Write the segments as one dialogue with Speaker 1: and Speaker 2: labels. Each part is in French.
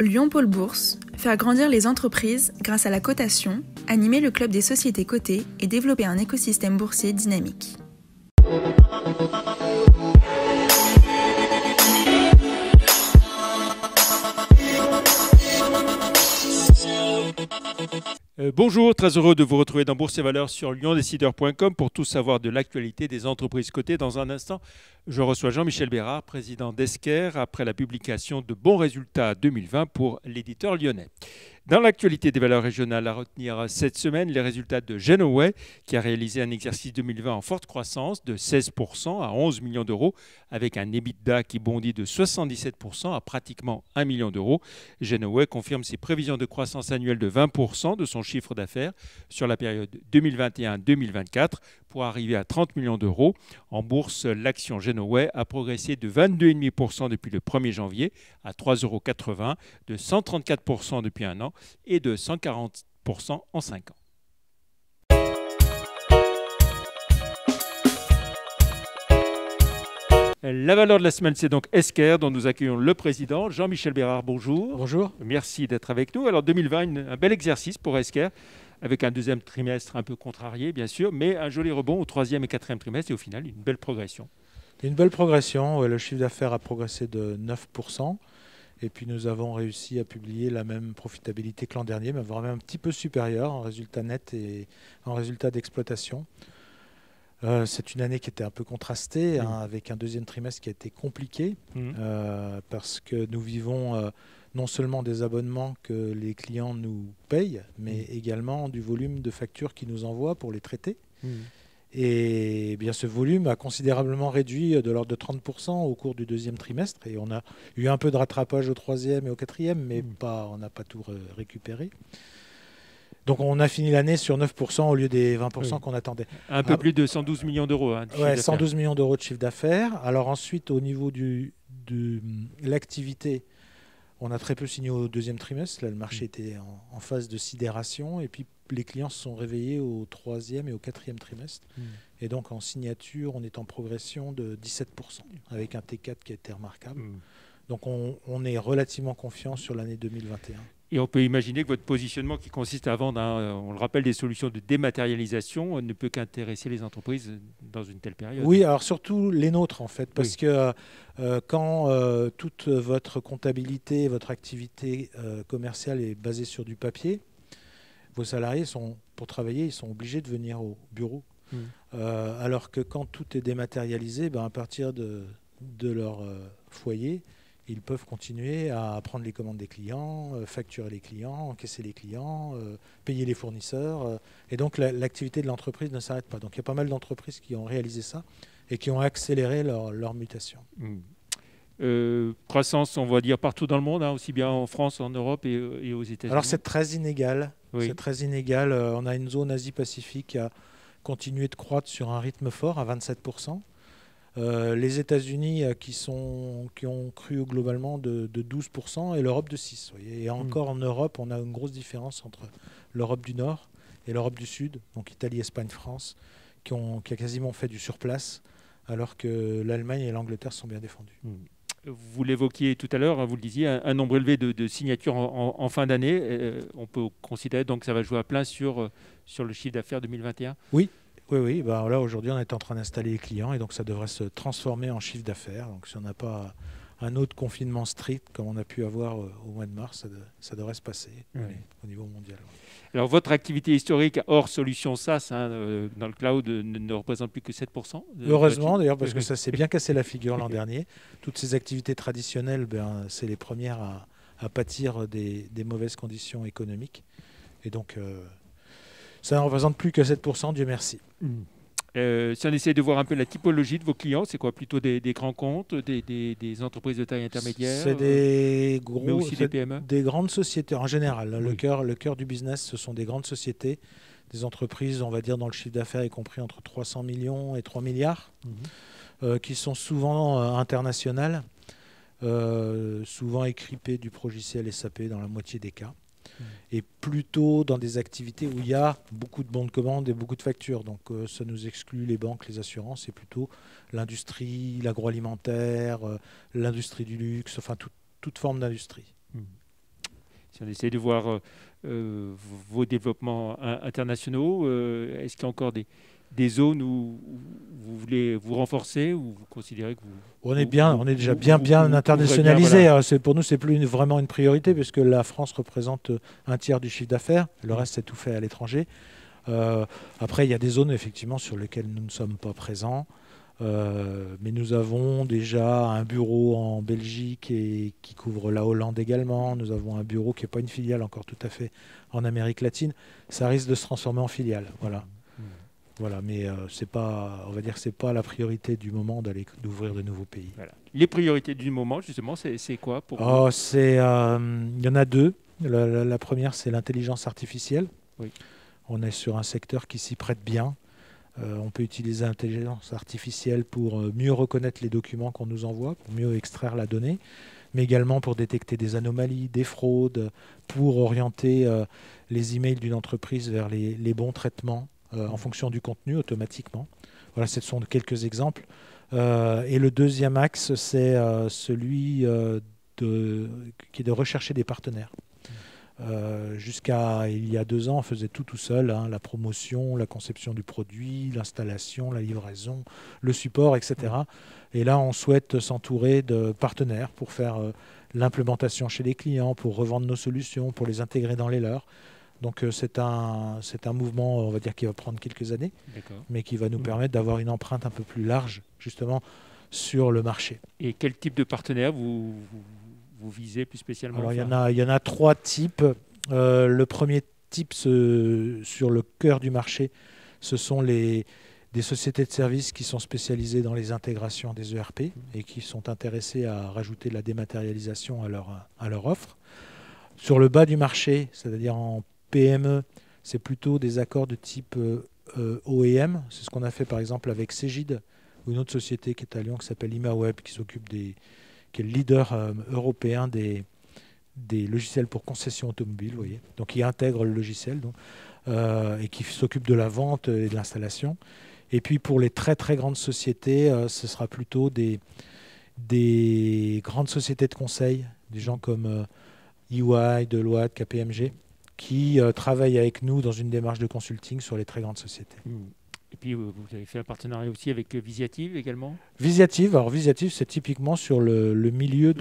Speaker 1: Lyon Pôle Bourse, faire grandir les entreprises grâce à la cotation, animer le club des sociétés cotées et développer un écosystème boursier dynamique.
Speaker 2: Bonjour, très heureux de vous retrouver dans Bourse et Valeurs sur lyondécideur.com pour tout savoir de l'actualité des entreprises cotées. Dans un instant, je reçois Jean-Michel Bérard, président d'Esker, après la publication de bons résultats 2020 pour l'éditeur lyonnais. Dans l'actualité des valeurs régionales à retenir cette semaine, les résultats de Genoway, qui a réalisé un exercice 2020 en forte croissance de 16% à 11 millions d'euros, avec un EBITDA qui bondit de 77% à pratiquement 1 million d'euros. Genoway confirme ses prévisions de croissance annuelle de 20% de son chiffre d'affaires sur la période 2021-2024 pour arriver à 30 millions d'euros. En bourse, l'action Genoway a progressé de 22,5% depuis le 1er janvier à 3,80 €, de 134% depuis un an et de 140% en 5 ans. La valeur de la semaine, c'est donc Esker, dont nous accueillons le président, Jean-Michel Bérard. Bonjour.
Speaker 3: Bonjour.
Speaker 2: Merci d'être avec nous. Alors 2020, un bel exercice pour Esker, avec un deuxième trimestre un peu contrarié, bien sûr, mais un joli rebond au troisième et quatrième trimestre et au final, une belle progression.
Speaker 3: Une belle progression. Le chiffre d'affaires a progressé de 9%. Et puis nous avons réussi à publier la même profitabilité que l'an dernier, mais voire même un petit peu supérieure en résultat net et en résultat d'exploitation. C'est une année qui était un peu contrastée, avec un deuxième trimestre qui a été compliqué, parce que nous vivons non seulement des abonnements que les clients nous payent, mais également du volume de factures qu'ils nous envoient pour les traiter. Et bien, ce volume a considérablement réduit de l'ordre de 30% au cours du deuxième trimestre. Et on a eu un peu de rattrapage au troisième et au quatrième, mais on n'a pas tout récupéré. Donc on a fini l'année sur 9% au lieu des 20% qu'on attendait.
Speaker 2: Un peu plus de 112 millions d'euros.
Speaker 3: Ouais, 112 millions d'euros de chiffre d'affaires. Alors ensuite, au niveau de l'activité, on a très peu signé au deuxième trimestre. Là, le marché était en phase de sidération. Et puis les clients se sont réveillés au troisième et au quatrième trimestre. Et donc en signature, on est en progression de 17%, avec un T4 qui a été remarquable. Donc on est relativement confiant sur l'année 2021.
Speaker 2: Et on peut imaginer que votre positionnement qui consiste à vendre, on le rappelle, des solutions de dématérialisation ne peut qu'intéresser les entreprises dans une telle période.
Speaker 3: Oui, alors surtout les nôtres en fait, parce que quand toute votre comptabilité, votre activité commerciale est basée sur du papier, vos salariés, pour travailler, ils sont obligés de venir au bureau. Alors que quand tout est dématérialisé, à partir de leur foyer, ils peuvent continuer à prendre les commandes des clients, facturer les clients, encaisser les clients, payer les fournisseurs. Et donc l'activité de l'entreprise ne s'arrête pas. Donc il y a pas mal d'entreprises qui ont réalisé ça et qui ont accéléré leur mutation.
Speaker 2: Croissance, on va dire, partout dans le monde, aussi bien en France, en Europe et aux États-Unis.
Speaker 3: Alors c'est très inégal.
Speaker 2: Oui. C'est
Speaker 3: très inégal. On a une zone Asie-Pacifique qui a continué de croître sur un rythme fort à 27%. Les États-Unis qui ont cru globalement de 12% et l'Europe de 6%. Et encore en Europe, on a une grosse différence entre l'Europe du Nord et l'Europe du Sud, donc Italie, Espagne, France, qui a quasiment fait du surplace, alors que l'Allemagne et l'Angleterre sont bien défendus.
Speaker 2: Vous l'évoquiez tout à l'heure, vous le disiez, un nombre élevé de signatures en fin d'année. On peut considérer donc que ça va jouer à plein sur le chiffre d'affaires 2021 ?
Speaker 3: Oui. Là, aujourd'hui, on est en train d'installer les clients et donc ça devrait se transformer en chiffre d'affaires. Donc, si on n'a pas un autre confinement strict comme on a pu avoir au mois de mars, ça devrait se passer au niveau mondial.
Speaker 2: Alors, votre activité historique hors solution SaaS dans le cloud ne représente plus que 7%.
Speaker 3: Heureusement, d'ailleurs, parce que ça s'est bien cassé la figure l'an dernier. Toutes ces activités traditionnelles, c'est les premières à pâtir des mauvaises conditions économiques. Et donc, ça ne représente plus que 7%, Dieu merci.
Speaker 2: Si on essaie de voir un peu la typologie de vos clients, c'est quoi? Plutôt des grands comptes, des entreprises de taille intermédiaire?
Speaker 3: C'est des gros,
Speaker 2: mais aussi des PME?
Speaker 3: Des grandes sociétés en général. Le cœur du business, ce sont des grandes sociétés, des entreprises, on va dire, dans le chiffre d'affaires, y compris entre 300 millions et 3 milliards, qui sont souvent internationales, souvent équipées du progiciel SAP dans la moitié des cas. Et plutôt dans des activités où il y a beaucoup de bons de commande et beaucoup de factures. Donc ça nous exclut les banques, les assurances, c'est plutôt l'industrie, l'agroalimentaire, l'industrie du luxe, enfin toute forme d'industrie.
Speaker 2: Si on essaie de voir vos développements internationaux, est-ce qu'il y a encore des zones où vous voulez vous renforcer, ou vous considérez que
Speaker 3: on est déjà bien internationalisé.
Speaker 2: Bien, voilà.
Speaker 3: Pour nous, c'est plus vraiment une priorité, puisque la France représente un tiers du chiffre d'affaires. Le reste, c'est tout fait à l'étranger. Après, il y a des zones effectivement sur lesquelles nous ne sommes pas présents. Mais nous avons déjà un bureau en Belgique et qui couvre la Hollande également. Nous avons un bureau qui n'est pas une filiale encore tout à fait en Amérique latine. Ça risque de se transformer en filiale. Voilà, mais c'est pas la priorité du moment d'ouvrir de nouveaux pays.
Speaker 2: Voilà. Les priorités du moment, justement, c'est quoi pour vous ?
Speaker 3: Il y en a deux. La première, c'est l'intelligence artificielle.
Speaker 2: Oui.
Speaker 3: On est sur un secteur qui s'y prête bien. On peut utiliser l'intelligence artificielle pour mieux reconnaître les documents qu'on nous envoie, pour mieux extraire la donnée, mais également pour détecter des anomalies, des fraudes, pour orienter les emails d'une entreprise vers les bons traitements en fonction du contenu automatiquement. Voilà, ce sont quelques exemples. Et le deuxième axe, c'est celui qui est de rechercher des partenaires. Jusqu'à il y a 2 ans, on faisait tout seul, la promotion, la conception du produit, l'installation, la livraison, le support, etc. Et là, on souhaite s'entourer de partenaires pour faire l'implémentation chez les clients, pour revendre nos solutions, pour les intégrer dans les leurs. Donc c'est un mouvement, on va dire, qui va prendre quelques années, mais qui va nous permettre d'avoir une empreinte un peu plus large, justement, sur le marché.
Speaker 2: Et quel type de partenaire vous visez plus spécialement?
Speaker 3: Alors, il y en a 3 types. Le premier type, sur le cœur du marché, ce sont des sociétés de services qui sont spécialisées dans les intégrations des ERP et qui sont intéressées à rajouter de la dématérialisation à leur offre. Sur le bas du marché, c'est-à-dire en PME, c'est plutôt des accords de type OEM. C'est ce qu'on a fait par exemple avec Cegid, ou une autre société qui est à Lyon qui s'appelle ImaWeb, qui est le leader européen des logiciels pour concession automobile, vous voyez. Donc il intègre le logiciel et qui s'occupe de la vente et de l'installation. Et puis pour les très très grandes sociétés, ce sera plutôt des grandes sociétés de conseil, des gens comme EY, Deloitte, KPMG, qui travaillent avec nous dans une démarche de consulting sur les très grandes sociétés.
Speaker 2: Et puis, vous avez fait un partenariat aussi avec Visiative également ?
Speaker 3: Visiative, c'est typiquement sur le milieu,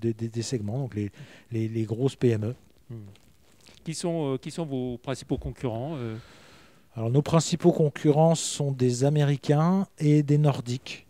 Speaker 3: des segments, donc les grosses PME.
Speaker 2: Qui sont vos principaux concurrents ?
Speaker 3: Alors, nos principaux concurrents sont des Américains et des Nordiques.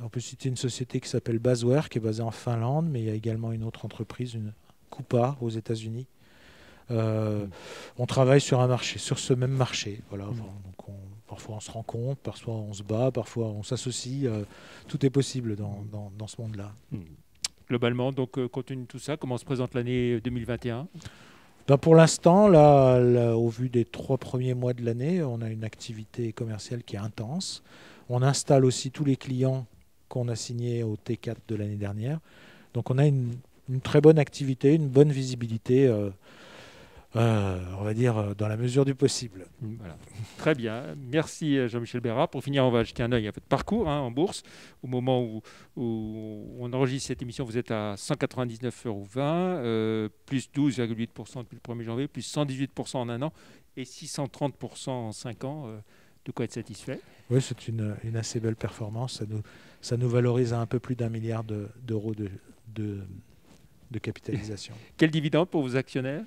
Speaker 3: On peut citer une société qui s'appelle Basware, qui est basée en Finlande, mais il y a également une autre entreprise, une Coupa, aux États-Unis. On travaille sur ce même marché. Voilà. Donc parfois on se rencontre, parfois on se bat, parfois on s'associe. Tout est possible dans ce monde-là.
Speaker 2: Globalement, donc, compte tenu de tout ça, comment se présente l'année 2021 ?
Speaker 3: Pour l'instant, là, au vu des 3 premiers mois de l'année, on a une activité commerciale qui est intense. On installe aussi tous les clients qu'on a signés au T4 de l'année dernière. Donc on a une très bonne activité, une bonne visibilité, on va dire, dans la mesure du possible.
Speaker 2: Voilà. Très bien. Merci Jean-Michel Bérard. Pour finir, on va jeter un œil à votre parcours en bourse. Au moment où on enregistre cette émission, vous êtes à 199,20 €, plus 12,8% depuis le 1er janvier, plus 118% en 1 an et 630% en 5 ans. De quoi être satisfait?
Speaker 3: Oui, c'est une assez belle performance. Ça nous valorise à un peu plus d'1 milliard d'euros de capitalisation.
Speaker 2: Quel dividende pour vos actionnaires?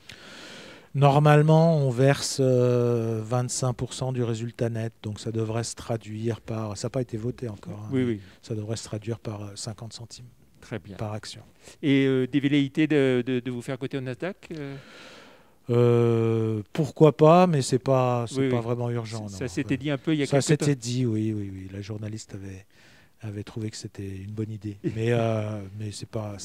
Speaker 3: Normalement, on verse 25% du résultat net, donc ça devrait se traduire par... Ça n'a pas été voté encore.
Speaker 2: Oui.
Speaker 3: Ça devrait se traduire par 50 centimes.
Speaker 2: Très bien.
Speaker 3: Par action.
Speaker 2: Et des velléités de vous faire coter au Nasdaq?
Speaker 3: Pourquoi pas, mais c'est pas vraiment urgent.
Speaker 2: Ça s'était dit un peu il y a quelques temps.
Speaker 3: Ça s'était dit, oui. La journaliste avait trouvé que c'était une bonne idée. Mais c'est pas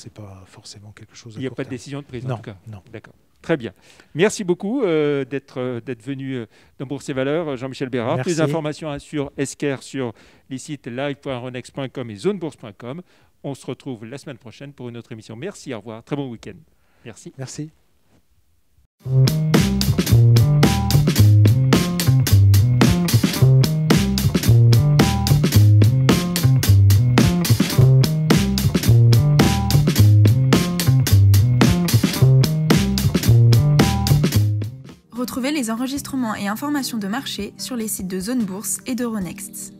Speaker 3: forcément quelque chose à
Speaker 2: Il n'y a
Speaker 3: court
Speaker 2: pas de
Speaker 3: terme.
Speaker 2: décision de prise en tout cas.
Speaker 3: Non.
Speaker 2: D'accord. Très bien. Merci beaucoup d'être venu dans Bourse et Valeurs, Jean-Michel Bérard.
Speaker 3: Merci.
Speaker 2: Plus d'informations sur Esker sur les sites live.ronex.com et zonebourse.com. On se retrouve la semaine prochaine pour une autre émission. Merci, au revoir. Très bon week-end. Merci.
Speaker 3: Merci.
Speaker 1: Retrouvez les enregistrements et informations de marché sur les sites de Zone Bourse et d'Euronext.